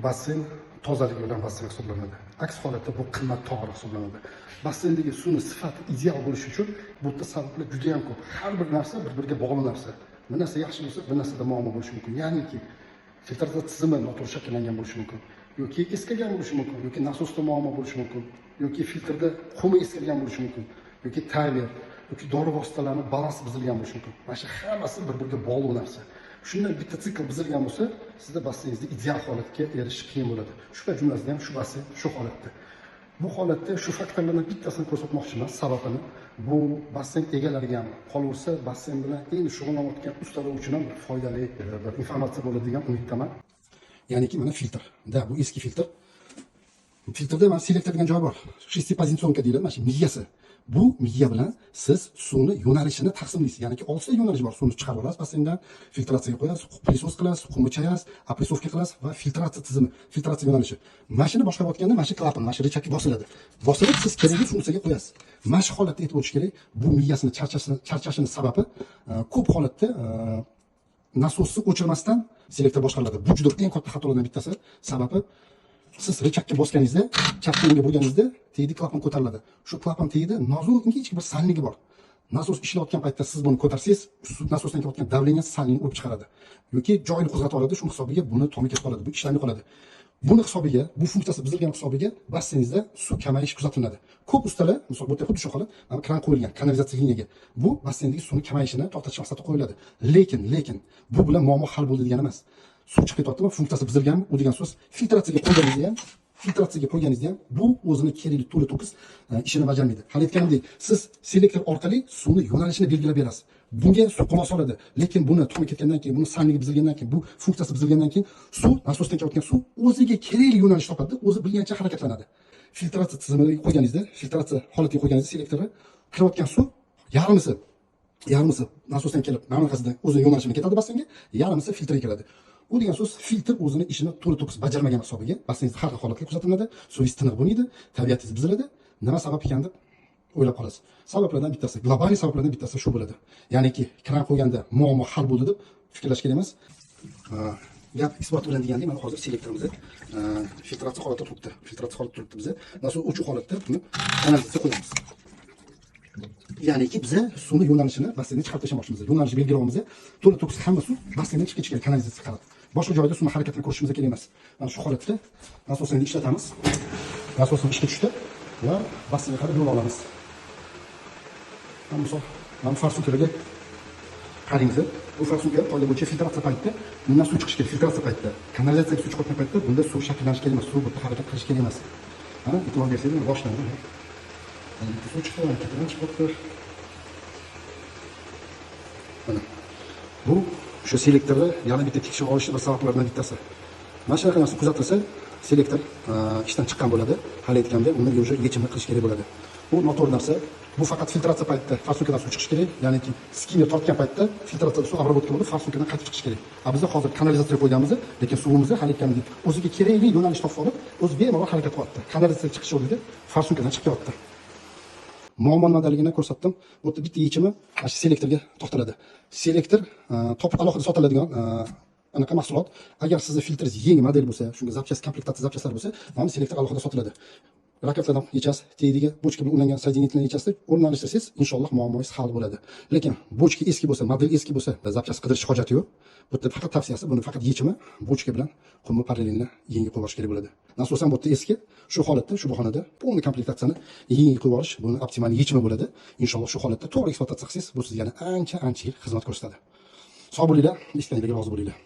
basseyn tozaligi bilan basseyn hisoblanadi. Aks holatda bu qimmat tog'ora hisoblanadi. Basseyndagi suvning sifati ideal bo'lishi uchun bu yerda sabablar juda ham ko'p. Har bir narsa bir-biriga bog'liq narsa. Bir narsa yaxshi bo'lsa, bir narsada muammo bo'lishi mumkin. Ya'niki filtratsiya tizimi noto'g'ri shakllangan bo'lishi mumkin. Yoki eskigan bo'lishi mumkin, yoki nasosda muammo bo'lishi mumkin, yoki filtrda qumi eskirgan bo'lishi mumkin, yoki tayler, yoki dori vositalarining balansi buzilgan bo'lishi mumkin. Mana shu hammasi bir-biriga bog'liq narsa. Shundan bitta sikl buzilgan bo'lsa, sizda basseyingizda ideal holatga erishish qiyin bo'ladi. Shular jumlasidan ham shu basseyn shu holatda. Bu holatda shu faktorlardan bittasini ko'rsatmoqchiman. Sababini bu basseyn egalariga ham, qolaversa basseyn bilan endi shug'ullanayotgan ustalar uchun ham foydali bir informatsiya bo'ladi degan umiddaman. Ya'niki mana filtr. Da bu eski filtr. Filtrda mana selektor degan joy bor. Shestipozitsionka deyiladi, mana shu miyasi. Bu miya bilan siz suvni yo'nalishini taqsimlaysiz. Ya'ni 6 ta yo'nalish bor. Suvni chiqarib olasiz basseyndan, filtratsiyaga qo'yasiz, pilisos qilasiz, qumni chayasiz, apressovka qilasiz va filtratsiya tizimi, filtratsiya yo'nalishi. Mashina boshqarayotganda mana shu klapan, mana shu rechakka bosiladi. Bosilib siz kerakli funksiyaga qo'yasiz. Mana shu holatda aytib o'tish kerak, bu miyasini charchashini sababi ko'p holatda nasosni o'chirmasdan selektor boshqariladi. Bu juda eng katta xatolardan bittasi. Sababi siz rechakka bosganingizda, chapga burganingizda tagida klapan ko'tariladi. Shu klapan tagida nozik ingichka bir salnigi bor. Nasos ishlayotgan paytda siz buni ko'tarsangiz, nasosdan kelayotgan davleniya salnini olib chiqaradi. Yoki joyini qo'zg'atib oladi, shu hisobiga buni tomga ketib qoladi. Bu ishlamay qoladi. Buni hisobiga, bu funksiyasi buzilgan hisobiga basseyingizda suv kamayishi kuzatiladi. Ko'p ustalar, misol bu yerda xuddi shu holat, mana kran qo'yilgan kanalizatsiya liniyaga. Bu basseyndagi suvning kamayishini to'xtatish maqsadida qo'yiladi. Lekin bu bilan muammo hal bo'ldi degani emas. Suv chiqib ketyaptimi, funksiyasi buzilganmi? U degan so'z filtratsiyaga qo'yganingizda ham bu o'zini kerakli to'la to'kis ishini bajarmaydi. Hal aytganimdek, siz selektor orqali suvni yo'nalishini belgilab berasiz. Bunga suv quloq soladi. Lekin buni tomga ketgandan keyin, buni salnigi buzilgandan keyin, bu funksiyasi buzilgandan keyin suv, nasosdan kelayotgan suv o'ziga kerakli yo'nalish topadi, o'zi bilgancha harakatlanadi. Filtratsiya tizimiga qo'yganingizda, filtratsiya holatiga qo'yganingizda selektorga kirayotgan suv yarmisi nasosdan kelib, mana bunaqasidan o'zining yo'nalishini ketadi basseynga, yarmisi filtrga keladi. Bu degan so'z filtr o'zini ishini to'la to'kis bajarmagan hisobiga basseyngiz har xil holatga kuzatiladi, suvingiz tiniq bo'lmaydi, tabiatingiz buziladi. Nima sabab ekan deb o'ylab qolasiz. Sabablardan bittasi, global sabablardan bittasi shu bo'ladi. Ya'niki kran qo'yganda muammo hal bo'ldi deb fikrlash kerak emas. Gap isbot bilan degandek, mana hozir selektorimizni filtratsiya holatida turibdi. Filtratsiya holatida turibdi bizda. Nasos o'chiq holatda buni kanalizatsiya qo'yamiz. Ya'niki biz suvni yo'nalishini basseyndan chiqarib tashlamoqchimiz. Yo'nalish belgilaymiz. To'la to'kis hamma suv basseyndan chiqib ketishi kerak, kanalizatsiya qilib. Boshqa joyda suvni harakatini ko'rishimiz kerak emas. Mana shu holatda nasosni ishlatamiz. Nasosni ishga tushdi va basseynga qarab yo'l olamiz. Misol, mana farsukaga qarang. Bu farsuka qoida bo'yicha filtratsiya paytida bundan suv chiqishi kerak, filtratsiya paytida. Kanalizatsiyaga suv chiqayotgan paytda bunda suv shakllanishi kerak emas, suv bitta harakat qilish kerak emas. Mana e'tibor bersangiz boshlandi. Suv chiqdi, ketidan chiqibdi. Mana bu shu selektorni yana bitta tekshirib olish sabablaridan bittasi. Mana shunaqa narsa kuzatilsa, selektor ishdan chiqqan bo'ladi. Hal aytganda uni o'sha yechimni qilish kerak bo'ladi. Bu noto'g'ri narsa. Bu faqat filtratsiya paytida farsukadan suv chiqishi kerak. Ya'niki skimmer tortgan paytda filtratsiya suv обработка bo'lib, farsukadan qaytib chiqishi kerak. Bizda hozir kanalizatsiyaga qo'yganmiz, lekin suvimizni hal aytgandek o'ziga kerakli yo'nalish topib olib, o'zi bemalol harakat qilyapti. Kanalizatsiyaga chiqish o'rnida farsukadan chiqib ketyapti. Muammo nimaligini ko'rsatdim. Bu yerda bitta yechimi mana shu selektorga to'xtaladi. Selektor topib alohida sotiladigan anaqa mahsulot. Agar sizning filtringiz yangi model bo'lsa, shunga zapchast komplektatsiya zapchastlar bo'lsa, mana selektor alohida sotiladi. Raketlardan yechasiz, tagiga bochka bilan ulangan соединительный yechasiz, o'rnalishtirsangiz, inshaalloh muammongiz hal bo'ladi. Lekin bochka eski bo'lsa, model eski bo'lsa, zapchast qidirish hojati yo'q. Bu yerda faqat tavsiyasi, buni faqat yechimi bochka bilan qumni parallelni yangi qo'yish kerak bo'ladi. Nasos ham bu yerda eski, shu holatda, shu bahonada polni komplektatsiyani yangi qo'yib olish buni optimal yechimi bo'ladi. Inshaalloh shu holatda to'g'ri ekspluatatsiya qilsangiz, bu sizga ancha yil xizmat ko'rsatadi. Sog' bo'linglar, eshitganingizga rozi bo'linglar.